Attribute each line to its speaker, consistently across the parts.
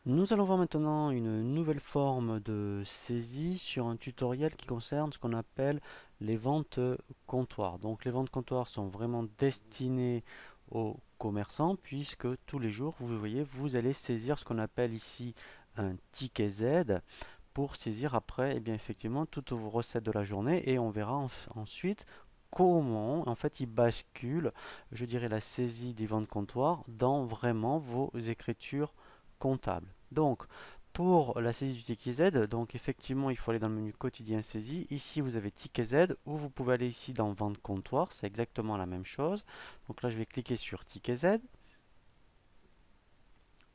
Speaker 1: Nous allons voir maintenant une nouvelle forme de saisie sur un tutoriel qui concerne ce qu'on appelle les ventes comptoirs. Donc les ventes comptoirs sont vraiment destinées aux commerçants puisque tous les jours, vous voyez, vous allez saisir ce qu'on appelle ici un ticket Z pour saisir après, eh bien, effectivement, toutes vos recettes de la journée et on verra ensuite comment en fait il bascule, je dirais, la saisie des ventes comptoirs dans vraiment vos écritures comptables. Donc, pour la saisie du ticket Z, donc effectivement, il faut aller dans le menu quotidien saisie. Ici, vous avez ticket Z ou vous pouvez aller ici dans vente comptoir, c'est exactement la même chose. Donc là, je vais cliquer sur ticket Z.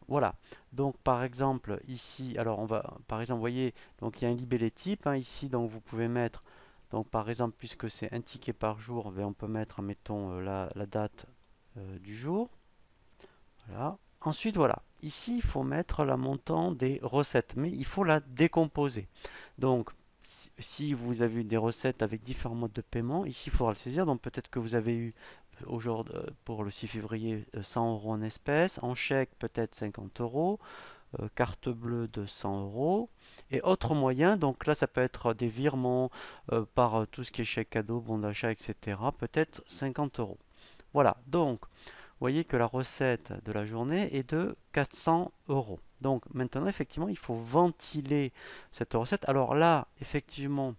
Speaker 1: Voilà. Donc par exemple ici, alors on va, par exemple, vous voyez, donc il y a un libellé type hein, ici, donc vous pouvez mettre, donc par exemple, puisque c'est un ticket par jour, ben, on peut mettre, mettons, la date du jour. Voilà. Ensuite, voilà. Ici, il faut mettre la montant des recettes, mais il faut la décomposer. Donc, si vous avez eu des recettes avec différents modes de paiement, ici, il faudra le saisir. Donc, peut-être que vous avez eu aujourd'hui, pour le 6 février, 100 euros en espèces, en chèque, peut-être 50 euros, carte bleue de 100 euros. Et autre moyen, donc là, ça peut être des virements par tout ce qui est chèque cadeau, bon d'achat, etc. Peut-être 50 euros. Voilà. Donc, voyez que la recette de la journée est de 400 euros. Donc maintenant, effectivement, il faut ventiler cette recette. Alors là, effectivement,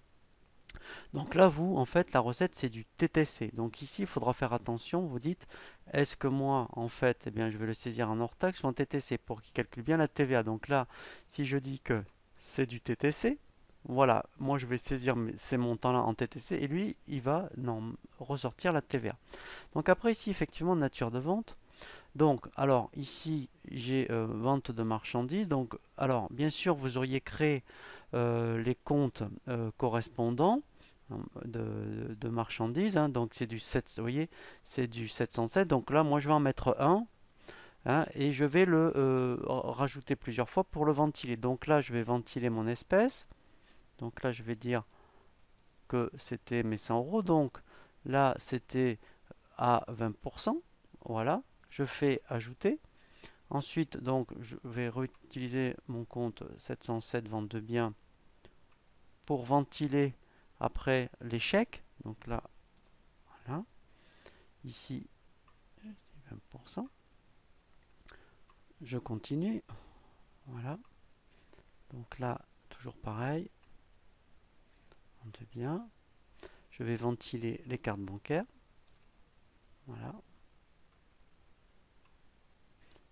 Speaker 1: donc là, vous, en fait, la recette, c'est du TTC. Donc ici, il faudra faire attention. Vous dites, est-ce que moi, en fait, eh bien, je vais le saisir en hors taxe ou en TTC pour qu'il calcule bien la TVA. Donc là, si je dis que c'est du TTC, voilà, moi je vais saisir ces montants-là en TTC et lui, il va non, ressortir la TVA. Donc après ici, effectivement, nature de vente. Donc, alors ici, j'ai vente de marchandises. Donc, alors, bien sûr, vous auriez créé les comptes correspondants hein, de marchandises. Hein. Donc, c'est du 7, vous voyez, c'est du 707. Donc là, moi, je vais en mettre un hein, et je vais le rajouter plusieurs fois pour le ventiler. Donc là, je vais ventiler mon espèce. Donc là, je vais dire que c'était mes 100 euros. Donc là, c'était à 20%. Voilà, je fais ajouter. Ensuite, donc, je vais réutiliser mon compte 707 vente de biens pour ventiler après les chèques. Donc là, voilà. Ici, 20%. Je continue. Voilà. Donc là, toujours pareil. Vente de biens. Je vais ventiler les cartes bancaires. Voilà.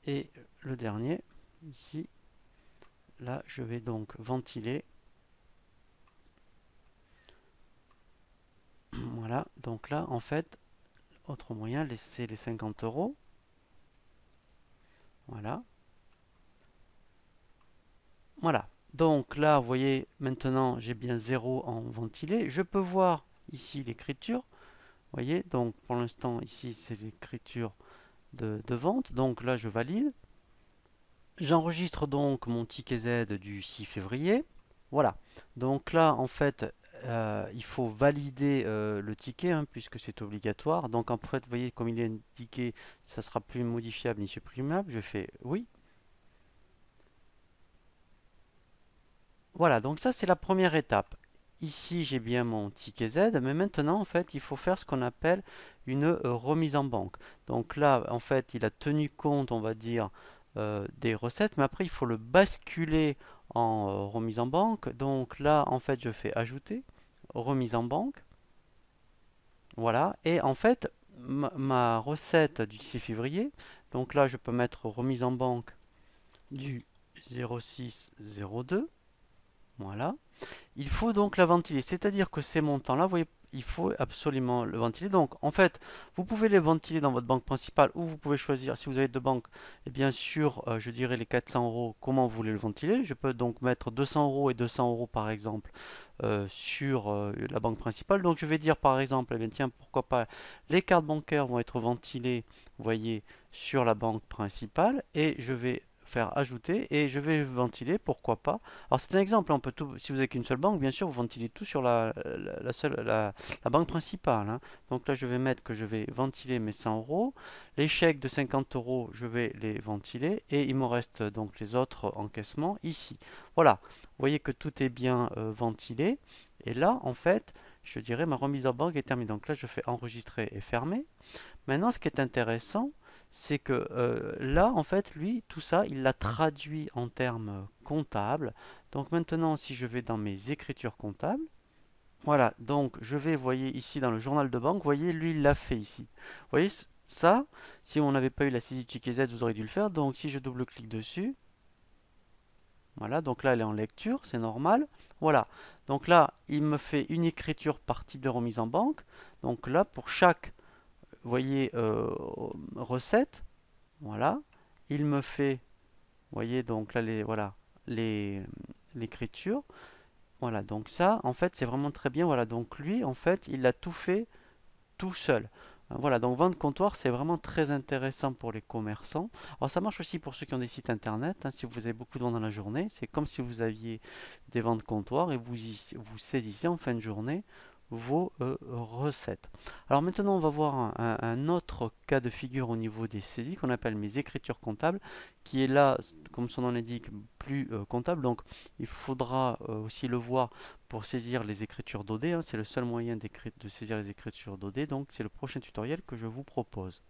Speaker 1: Et le dernier, ici, là, je vais donc ventiler. Voilà. Donc là, en fait, autre moyen, c'est les 50 euros. Voilà. Voilà. Donc là, vous voyez, maintenant, j'ai bien 0 en ventilé. Je peux voir ici l'écriture. Vous voyez, donc pour l'instant, ici, c'est l'écriture de vente. Donc là, je valide. J'enregistre donc mon ticket Z du 6 février. Voilà. Donc là, en fait, il faut valider le ticket hein, puisque c'est obligatoire. Donc en fait, vous voyez, comme il est indiqué, ça sera plus modifiable ni supprimable. Je fais oui. Voilà, donc ça c'est la première étape. Ici j'ai bien mon ticket Z, mais maintenant en fait il faut faire ce qu'on appelle une remise en banque. Donc là en fait il a tenu compte on va dire des recettes, mais après il faut le basculer en remise en banque. Donc là en fait je fais ajouter, remise en banque. Voilà, et en fait ma recette du 6 février, donc là je peux mettre remise en banque du 0602. Voilà. Il faut donc la ventiler, c'est-à-dire que ces montants-là, vous voyez, il faut absolument le ventiler. Donc, en fait, vous pouvez les ventiler dans votre banque principale ou vous pouvez choisir, si vous avez deux banques, et bien sûr, je dirais les 400 euros, comment vous voulez le ventiler. Je peux donc mettre 200 euros et 200 euros par exemple sur la banque principale. Donc, je vais dire par exemple, eh bien, tiens, pourquoi pas, les cartes bancaires vont être ventilées, vous voyez, sur la banque principale et je vais faire ajouter et je vais ventiler, pourquoi pas. Alors c'est un exemple, hein, on peut tout, si vous n'avez qu'une seule banque, bien sûr, vous ventilez tout sur la banque principale, hein. Donc là, je vais mettre que je vais ventiler mes 100 euros. Les chèques de 50 euros, je vais les ventiler et il me reste donc les autres encaissements ici. Voilà, vous voyez que tout est bien ventilé. Et là, en fait, je dirais ma remise en banque est terminée. Donc là, je fais enregistrer et fermer. Maintenant, ce qui est intéressant, c'est que là, en fait, lui, tout ça, il l'a traduit en termes comptables. Donc maintenant, si je vais dans mes écritures comptables, voilà, donc je vais, vous voyez ici dans le journal de banque, vous voyez, lui, il l'a fait ici. Vous voyez, ça, si on n'avait pas eu la saisie de ticket Z, vous auriez dû le faire. Donc si je double-clique dessus, voilà, donc là, elle est en lecture, c'est normal. Voilà, donc là, il me fait une écriture par type de remise en banque. Donc là, pour chaque vous voyez, recette, voilà. Il me fait, vous voyez, donc là, voilà, les, l'écriture. Voilà, donc ça, en fait, c'est vraiment très bien. Voilà, donc lui, en fait, il a tout fait tout seul. Voilà, donc vente comptoir, c'est vraiment très intéressant pour les commerçants. Alors ça marche aussi pour ceux qui ont des sites internet, hein. Si vous avez beaucoup de ventes dans la journée, c'est comme si vous aviez des ventes comptoir et vous saisissez en fin de journée vos recettes. Alors maintenant, on va voir un autre cas de figure au niveau des saisies qu'on appelle mes écritures comptables, qui est là, comme son nom l'indique, plus comptable. Donc il faudra aussi le voir pour saisir les écritures d'OD, hein. C'est le seul moyen de saisir les écritures d'OD, donc c'est le prochain tutoriel que je vous propose.